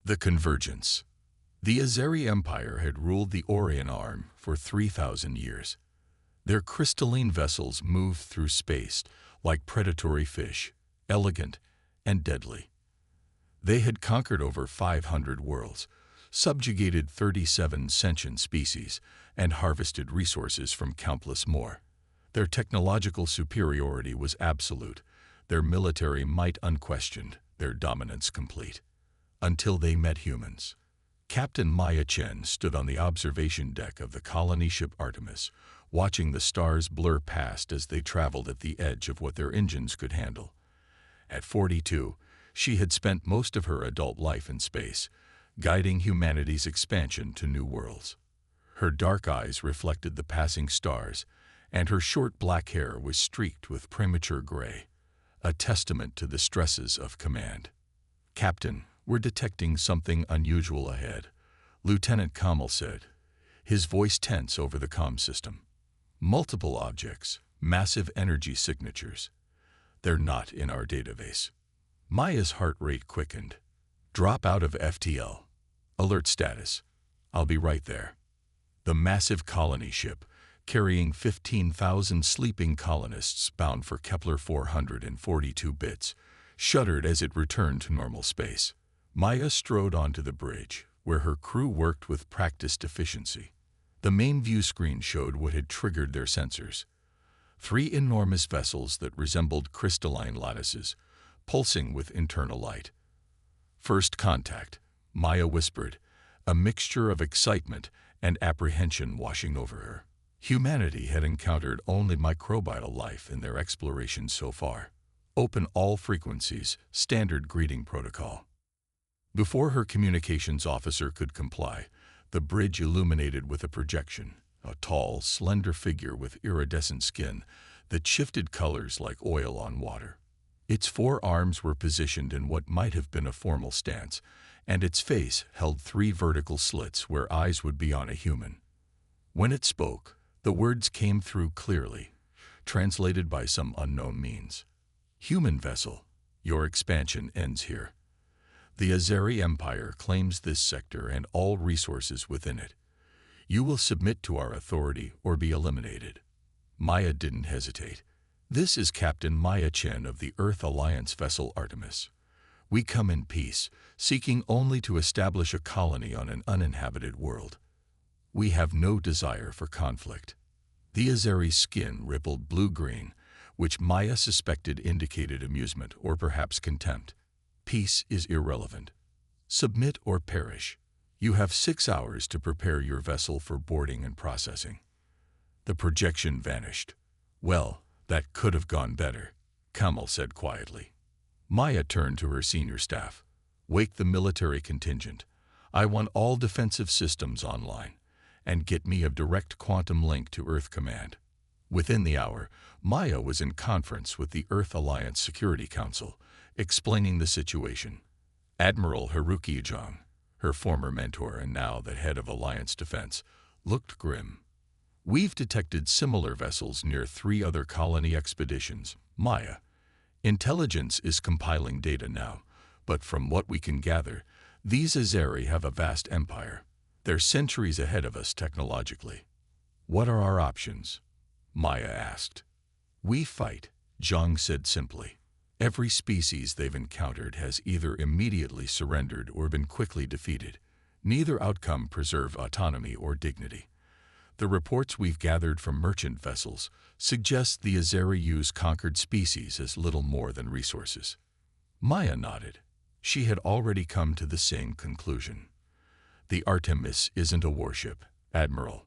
The Convergence. The Azeri Empire had ruled the Orion Arm for 3,000 years. Their crystalline vessels moved through space like predatory fish, elegant and deadly. They had conquered over 500 worlds, subjugated 37 sentient species, and harvested resources from countless more. Their technological superiority was absolute, their military might unquestioned, their dominance complete. Until they met humans. Captain Maya Chen stood on the observation deck of the colony ship Artemis, watching the stars blur past as they traveled at the edge of what their engines could handle. At 42, she had spent most of her adult life in space, guiding humanity's expansion to new worlds. Her dark eyes reflected the passing stars, and her short black hair was streaked with premature gray, a testament to the stresses of command. "Captain, we're detecting something unusual ahead," Lieutenant Kamal said, his voice tense over the comm system. "Multiple objects, massive energy signatures. They're not in our database." Maya's heart rate quickened. "Drop out of FTL. Alert status. I'll be right there." The massive colony ship, carrying 15,000 sleeping colonists bound for Kepler 442 bits, shuddered as it returned to normal space. Maya strode onto the bridge, where her crew worked with practiced efficiency. The main view screen showed what had triggered their sensors. 3 enormous vessels that resembled crystalline lattices, pulsing with internal light. "First contact," Maya whispered, a mixture of excitement and apprehension washing over her. Humanity had encountered only microbial life in their exploration so far. "Open all frequencies, standard greeting protocol." Before her communications officer could comply, the bridge illuminated with a projection, a tall, slender figure with iridescent skin that shifted colors like oil on water. Its 4 arms were positioned in what might have been a formal stance, and its face held 3 vertical slits where eyes would be on a human. When it spoke, the words came through clearly, translated by some unknown means. "Human vessel, your expansion ends here. The Azeri Empire claims this sector and all resources within it. You will submit to our authority or be eliminated." Maya didn't hesitate. "This is Captain Maya Chen of the Earth Alliance vessel Artemis. We come in peace, seeking only to establish a colony on an uninhabited world. We have no desire for conflict." The Azeri's skin rippled blue-green, which Maya suspected indicated amusement or perhaps contempt. "Peace is irrelevant. Submit or perish. You have 6 hours to prepare your vessel for boarding and processing." The projection vanished. "Well, that could have gone better," Kamal said quietly. Maya turned to her senior staff. "Wake the military contingent. I want all defensive systems online, and get me a direct quantum link to Earth Command." Within the hour, Maya was in conference with the Earth Alliance Security Council, explaining the situation. Admiral Haruki Ujong, her former mentor and now the head of Alliance Defense, looked grim. "We've detected similar vessels near 3 other colony expeditions, Maya. Intelligence is compiling data now, but from what we can gather, these Azeri have a vast empire. They're centuries ahead of us technologically." "What are our options?" Maya asked. "We fight," Zhang said simply. "Every species they've encountered has either immediately surrendered or been quickly defeated. Neither outcome preserve autonomy or dignity. The reports we've gathered from merchant vessels suggest the Azeri use conquered species as little more than resources." Maya nodded. She had already come to the same conclusion. "The Artemis isn't a warship, Admiral."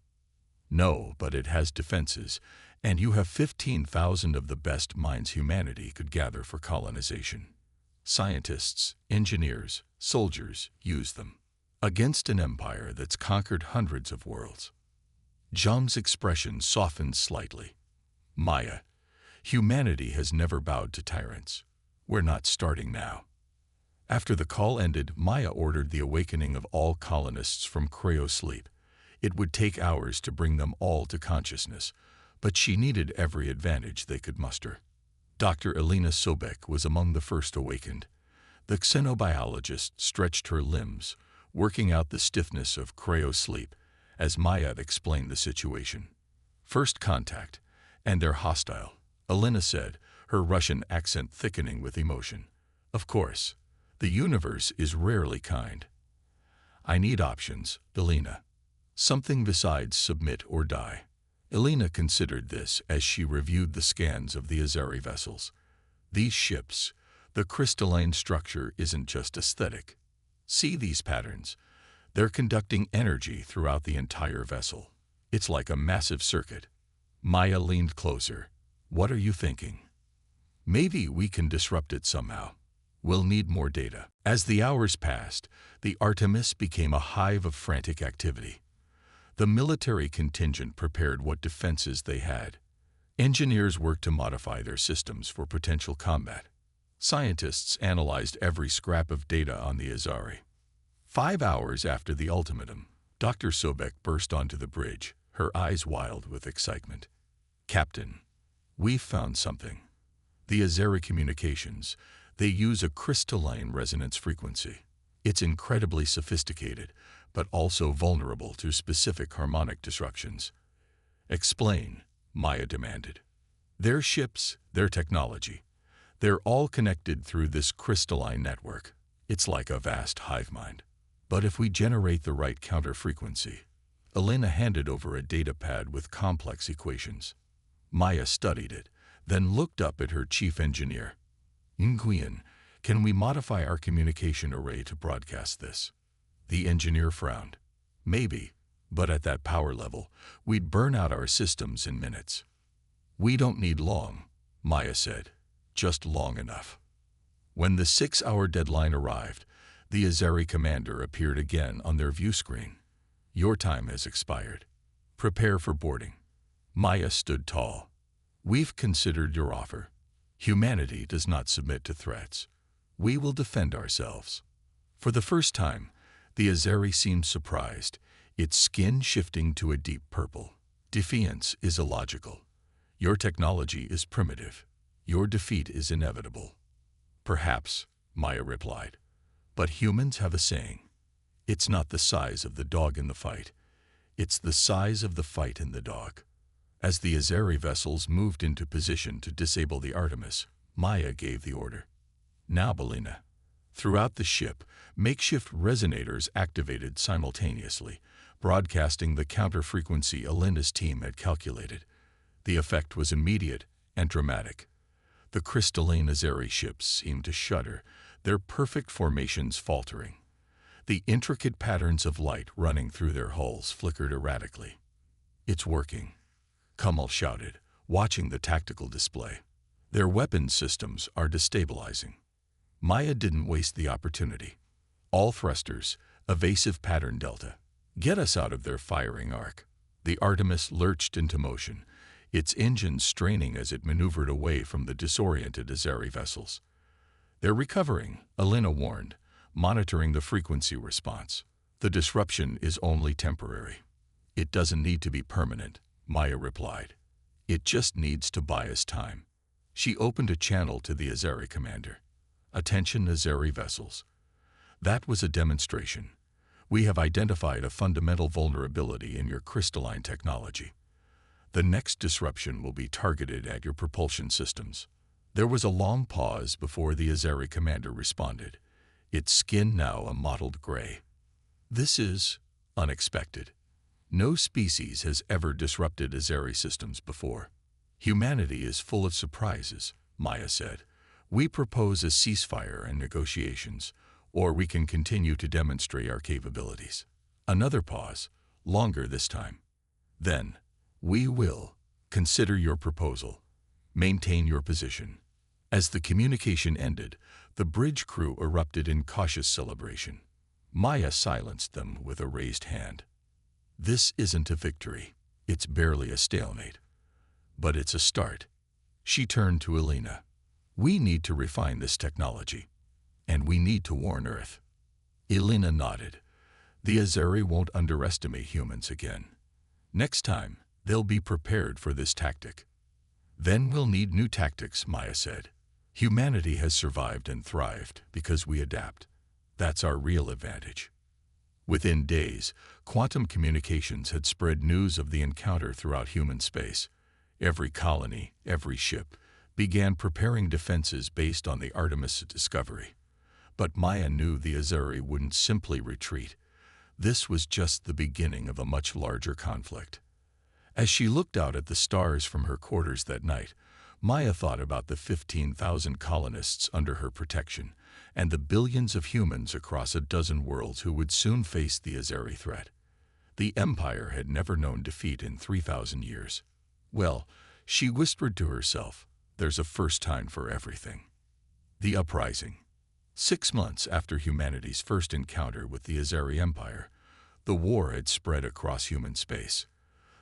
"No, but it has defenses, and you have 15,000 of the best minds humanity could gather for colonization. Scientists, engineers, soldiers use them. Against an empire that's conquered hundreds of worlds." Zhang's expression softened slightly. "Maya, humanity has never bowed to tyrants. We're not starting now." After the call ended, Maya ordered the awakening of all colonists from cryosleep. It would take hours to bring them all to consciousness, but she needed every advantage they could muster. Dr. Elena Sobek was among the first awakened. The xenobiologist stretched her limbs, working out the stiffness of cryo-sleep, as Maya explained the situation. First contact, and they're hostile, Elena said, her Russian accent thickening with emotion. Of course, the universe is rarely kind. I need options, Elena. Something besides submit or die. Elena considered this as she reviewed the scans of the Azeri vessels. These ships, the crystalline structure isn't just aesthetic. See these patterns. They're conducting energy throughout the entire vessel. It's like a massive circuit. Maya leaned closer. What are you thinking? Maybe we can disrupt it somehow. We'll need more data. As the hours passed, the Artemis became a hive of frantic activity. The military contingent prepared what defenses they had. Engineers worked to modify their systems for potential combat. Scientists analyzed every scrap of data on the Azari. 5 hours after the ultimatum, Dr. Sobek burst onto the bridge, her eyes wild with excitement. Captain, we've found something. The Azeri communications, they use a crystalline resonance frequency. It's incredibly sophisticated, but also vulnerable to specific harmonic disruptions. Explain, Maya demanded. Their ships, their technology, they're all connected through this crystalline network. It's like a vast hive mind. But if we generate the right counter-frequency, Elena handed over a data pad with complex equations. Maya studied it, then looked up at her chief engineer. Nguyen, can we modify our communication array to broadcast this? The engineer frowned. Maybe, but at that power level, we'd burn out our systems in minutes. We don't need long, Maya said, just long enough. When the 6-hour deadline arrived, the Azeri commander appeared again on their view screen. Your time has expired. Prepare for boarding. Maya stood tall. We've considered your offer. Humanity does not submit to threats. We will defend ourselves. For the first time, the Azeri seemed surprised, its skin shifting to a deep purple. Defiance is illogical. Your technology is primitive. Your defeat is inevitable. Perhaps, Maya replied. But humans have a saying. It's not the size of the dog in the fight. It's the size of the fight in the dog. As the Azeri vessels moved into position to disable the Artemis, Maya gave the order. Now, Belina. Throughout the ship, makeshift resonators activated simultaneously, broadcasting the counter-frequency Elena's team had calculated. The effect was immediate and dramatic. The crystalline Azeri ships seemed to shudder, their perfect formations faltering. The intricate patterns of light running through their hulls flickered erratically. It's working, Kamal shouted, watching the tactical display. Their weapons systems are destabilizing. Maya didn't waste the opportunity. All thrusters, evasive pattern delta. Get us out of their firing arc. The Artemis lurched into motion, its engines straining as it maneuvered away from the disoriented Azeri vessels. They're recovering, Elena warned, monitoring the frequency response. The disruption is only temporary. It doesn't need to be permanent, Maya replied. It just needs to buy us time. She opened a channel to the Azeri commander. Attention Azeri vessels. That was a demonstration. We have identified a fundamental vulnerability in your crystalline technology. The next disruption will be targeted at your propulsion systems. There was a long pause before the Azeri commander responded, its skin now a mottled gray. This is unexpected. No species has ever disrupted Azeri systems before. Humanity is full of surprises, Maya said. We propose a ceasefire and negotiations, or we can continue to demonstrate our capabilities. Another pause, longer this time. Then, we will consider your proposal. Maintain your position. As the communication ended, the bridge crew erupted in cautious celebration. Maya silenced them with a raised hand. This isn't a victory. It's barely a stalemate. But it's a start. She turned to Elena. We need to refine this technology, and we need to warn Earth. Elena nodded. The Azeri won't underestimate humans again. Next time, they'll be prepared for this tactic. Then we'll need new tactics, Maya said. Humanity has survived and thrived because we adapt. That's our real advantage. Within days, quantum communications had spread news of the encounter throughout human space. Every colony, every ship, began preparing defenses based on the Artemis discovery. But Maya knew the Azeri wouldn't simply retreat. This was just the beginning of a much larger conflict. As she looked out at the stars from her quarters that night, Maya thought about the 15,000 colonists under her protection and the billions of humans across a dozen worlds who would soon face the Azeri threat. The Empire had never known defeat in 3,000 years. Well, she whispered to herself, there's a first time for everything. The Uprising. 6 months after humanity's first encounter with the Azeri Empire, the war had spread across human space.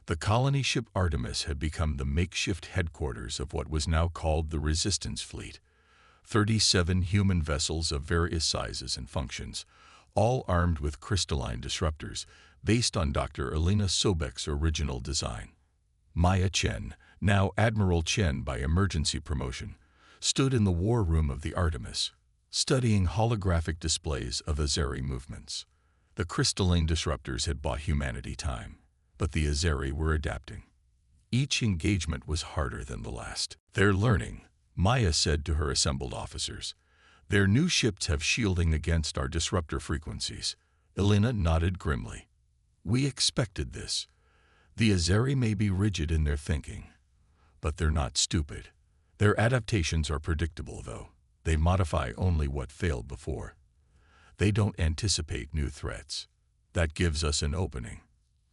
The colony ship Artemis had become the makeshift headquarters of what was now called the Resistance Fleet. 37 human vessels of various sizes and functions, all armed with crystalline disruptors, based on Dr. Elena Sobek's original design. Maya Chen, now Admiral Chen by emergency promotion, stood in the war room of the Artemis, studying holographic displays of Azeri movements. The crystalline disruptors had bought humanity time, but the Azeri were adapting. Each engagement was harder than the last. They're learning, Maya said to her assembled officers. Their new ships have shielding against our disruptor frequencies. Elena nodded grimly. We expected this. The Azeri may be rigid in their thinking, but they're not stupid. Their adaptations are predictable, though. They modify only what failed before. They don't anticipate new threats. That gives us an opening,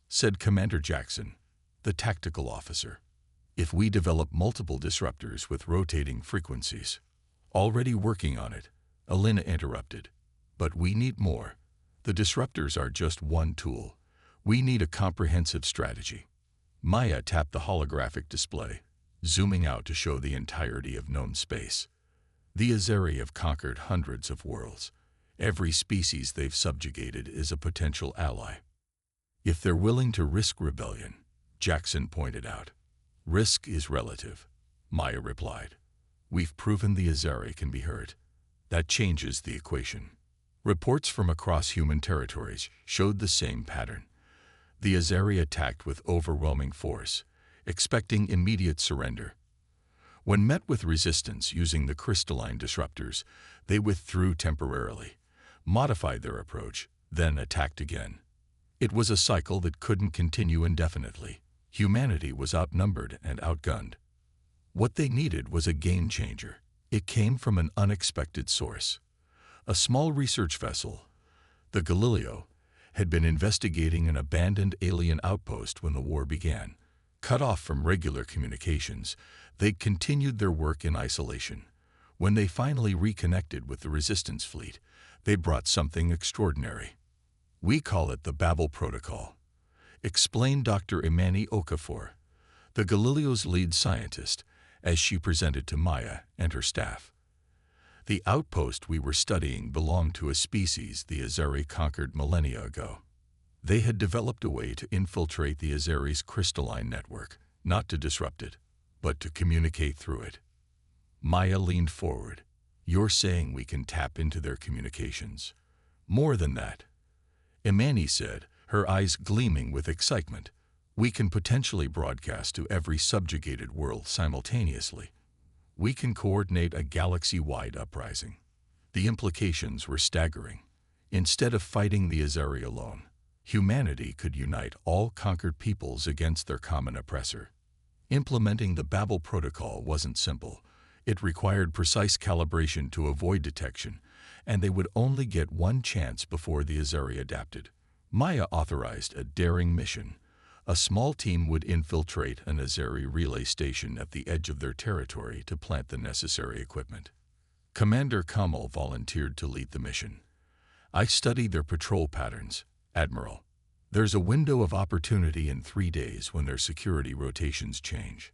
said Commander Jackson, the tactical officer. If we develop multiple disruptors with rotating frequencies. Already working on it, Elena interrupted. But we need more. The disruptors are just one tool. We need a comprehensive strategy. Maya tapped the holographic display, zooming out to show the entirety of known space. The Azeri have conquered hundreds of worlds. Every species they've subjugated is a potential ally. If they're willing to risk rebellion, Jackson pointed out. Risk is relative, Maya replied. We've proven the Azeri can be hurt. That changes the equation. Reports from across human territories showed the same pattern. The Azeri attacked with overwhelming force, expecting immediate surrender. When met with resistance using the crystalline disruptors, they withdrew temporarily, modified their approach, then attacked again. It was a cycle that couldn't continue indefinitely. Humanity was outnumbered and outgunned. What they needed was a game changer. It came from an unexpected source. A small research vessel, the Galileo, had been investigating an abandoned alien outpost when the war began. Cut off from regular communications, they continued their work in isolation. When they finally reconnected with the Resistance Fleet, they brought something extraordinary. We call it the Babel Protocol, explained Dr. Imani Okafor, the Galileo's lead scientist, as she presented to Maya and her staff. The outpost we were studying belonged to a species the Azeri conquered millennia ago. They had developed a way to infiltrate the Azeri's crystalline network, not to disrupt it, but to communicate through it. Maya leaned forward. You're saying we can tap into their communications? More than that, Imani said, her eyes gleaming with excitement. We can potentially broadcast to every subjugated world simultaneously. We can coordinate a galaxy-wide uprising. The implications were staggering. Instead of fighting the Azeri alone, humanity could unite all conquered peoples against their common oppressor. Implementing the Babel Protocol wasn't simple. It required precise calibration to avoid detection, and they would only get one chance before the Azeri adapted. Maya authorized a daring mission. A small team would infiltrate an Azeri relay station at the edge of their territory to plant the necessary equipment. Commander Kamal volunteered to lead the mission. I studied their patrol patterns, Admiral. There's a window of opportunity in 3 days when their security rotations change.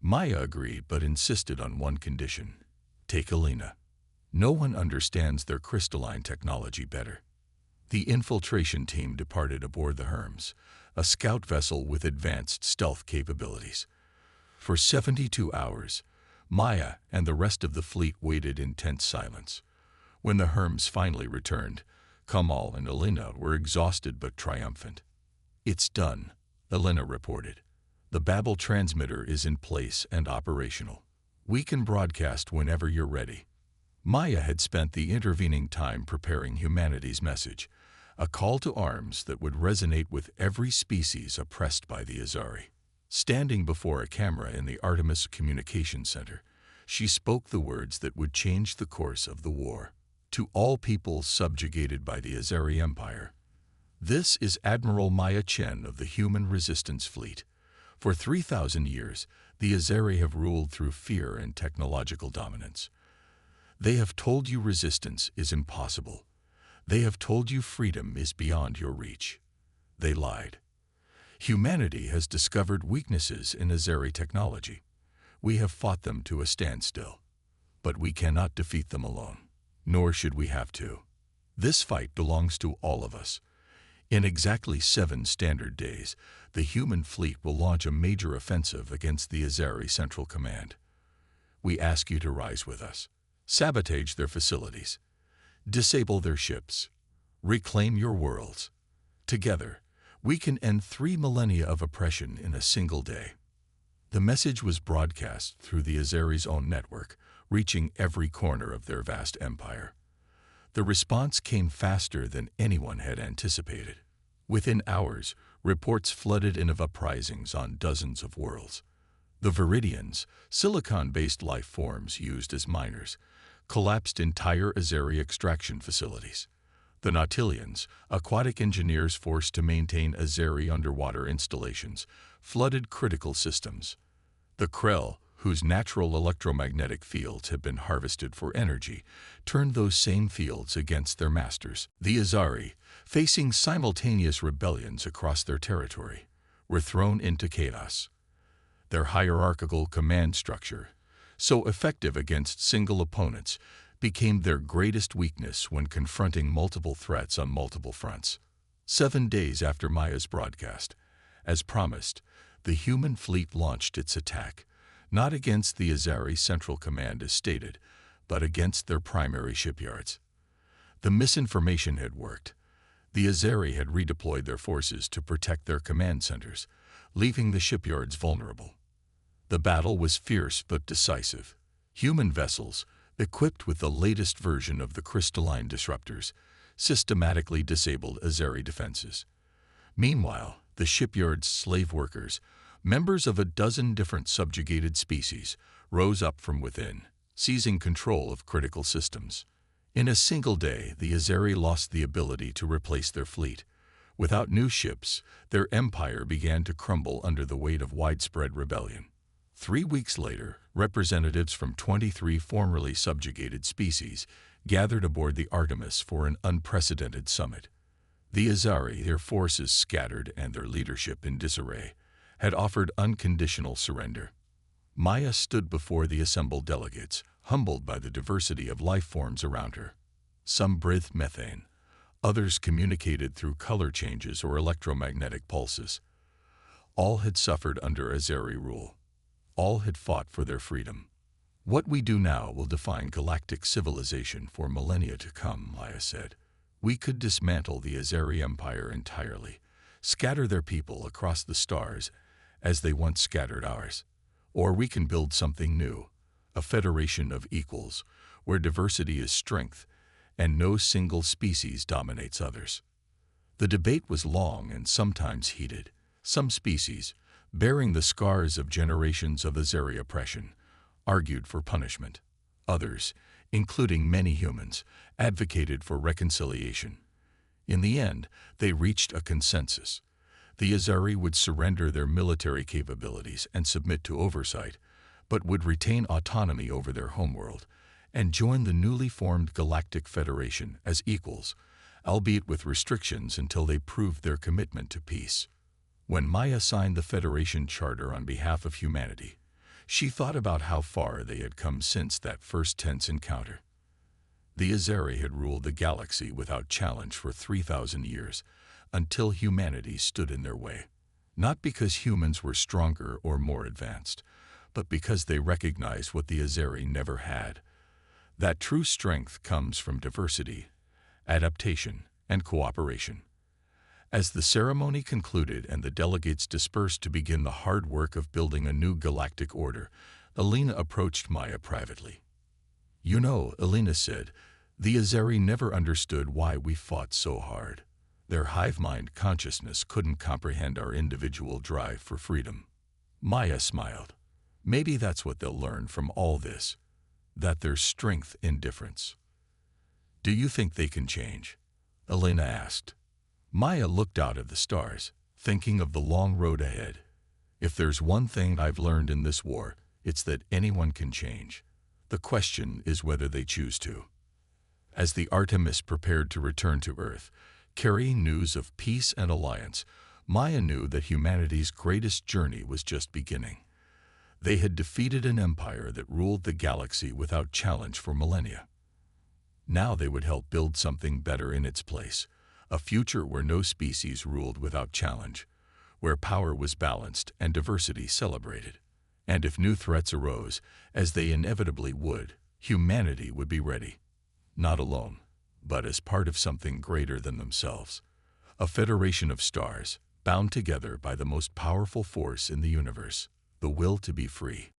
Maya agreed but insisted on one condition. Take Elena. No one understands their crystalline technology better. The infiltration team departed aboard the Hermes, a scout vessel with advanced stealth capabilities. For 72 hours, Maya and the rest of the fleet waited in tense silence. When the Herms finally returned, Kamal and Elena were exhausted but triumphant. "It's done," Elena reported. "The Babel transmitter is in place and operational. We can broadcast whenever you're ready." Maya had spent the intervening time preparing humanity's message, a call to arms that would resonate with every species oppressed by the Azari. Standing before a camera in the Artemis Communications Center, she spoke the words that would change the course of the war. "To all peoples subjugated by the Azari Empire, this is Admiral Maya Chen of the Human Resistance Fleet. For 3,000 years, the Azari have ruled through fear and technological dominance. They have told you resistance is impossible. They have told you freedom is beyond your reach. They lied. Humanity has discovered weaknesses in Azari technology. We have fought them to a standstill. But we cannot defeat them alone, nor should we have to. This fight belongs to all of us. In exactly 7 standard days, the human fleet will launch a major offensive against the Azari Central Command. We ask you to rise with us. Sabotage their facilities. Disable their ships. Reclaim your worlds. Together, we can end 3 millennia of oppression in a single day." The message was broadcast through the Azari's own network, reaching every corner of their vast empire. The response came faster than anyone had anticipated. Within hours, reports flooded in of uprisings on dozens of worlds. The Viridians, silicon-based life forms used as miners, collapsed entire Azari extraction facilities. The Nautilians, aquatic engineers forced to maintain Azari underwater installations, flooded critical systems. The Krell, whose natural electromagnetic fields had been harvested for energy, turned those same fields against their masters. The Azari, facing simultaneous rebellions across their territory, were thrown into chaos. Their hierarchical command structure, so effective against single opponents, became their greatest weakness when confronting multiple threats on multiple fronts. 7 days after Maya's broadcast, as promised, the human fleet launched its attack, not against the Azari Central Command as stated, but against their primary shipyards. The misinformation had worked. The Azari had redeployed their forces to protect their command centers, leaving the shipyards vulnerable. The battle was fierce but decisive. Human vessels, equipped with the latest version of the crystalline disruptors, systematically disabled Azari defenses. Meanwhile, the shipyard's slave workers, members of a dozen different subjugated species, rose up from within, seizing control of critical systems. In a single day, the Azari lost the ability to replace their fleet. Without new ships, their empire began to crumble under the weight of widespread rebellion. 3 weeks later, representatives from 23 formerly subjugated species gathered aboard the Artemis for an unprecedented summit. The Azari, their forces scattered and their leadership in disarray, had offered unconditional surrender. Maya stood before the assembled delegates, humbled by the diversity of life forms around her. Some breathed methane, others communicated through color changes or electromagnetic pulses. All had suffered under Azari rule. All had fought for their freedom. "What we do now will define galactic civilization for millennia to come," Maya said. "We could dismantle the Azari Empire entirely, scatter their people across the stars as they once scattered ours. Or we can build something new, a federation of equals, where diversity is strength and no single species dominates others." The debate was long and sometimes heated. Some species, bearing the scars of generations of Azari oppression, argued for punishment. Others, including many humans, advocated for reconciliation. In the end, they reached a consensus. The Azari would surrender their military capabilities and submit to oversight, but would retain autonomy over their homeworld and join the newly formed Galactic Federation as equals, albeit with restrictions until they proved their commitment to peace. When Maya signed the Federation Charter on behalf of humanity, she thought about how far they had come since that first tense encounter. The Azari had ruled the galaxy without challenge for 3,000 years, until humanity stood in their way. Not because humans were stronger or more advanced, but because they recognize what the Azeri never had. That true strength comes from diversity, adaptation, and cooperation. As the ceremony concluded and the delegates dispersed to begin the hard work of building a new galactic order, Elena approached Maya privately. "You know," Elena said, "the Azeri never understood why we fought so hard. Their hive-mind consciousness couldn't comprehend our individual drive for freedom." Maya smiled. "Maybe that's what they'll learn from all this, that there's strength in difference." "Do you think they can change?" Elena asked. Maya looked out at the stars, thinking of the long road ahead. "If there's one thing I've learned in this war, it's that anyone can change. The question is whether they choose to." As the Artemis prepared to return to Earth, carrying news of peace and alliance, Maya knew that humanity's greatest journey was just beginning. They had defeated an empire that ruled the galaxy without challenge for millennia. Now they would help build something better in its place, a future where no species ruled without challenge, where power was balanced and diversity celebrated. And if new threats arose, as they inevitably would, humanity would be ready. Not alone, but as part of something greater than themselves. A federation of stars, bound together by the most powerful force in the universe, the will to be free.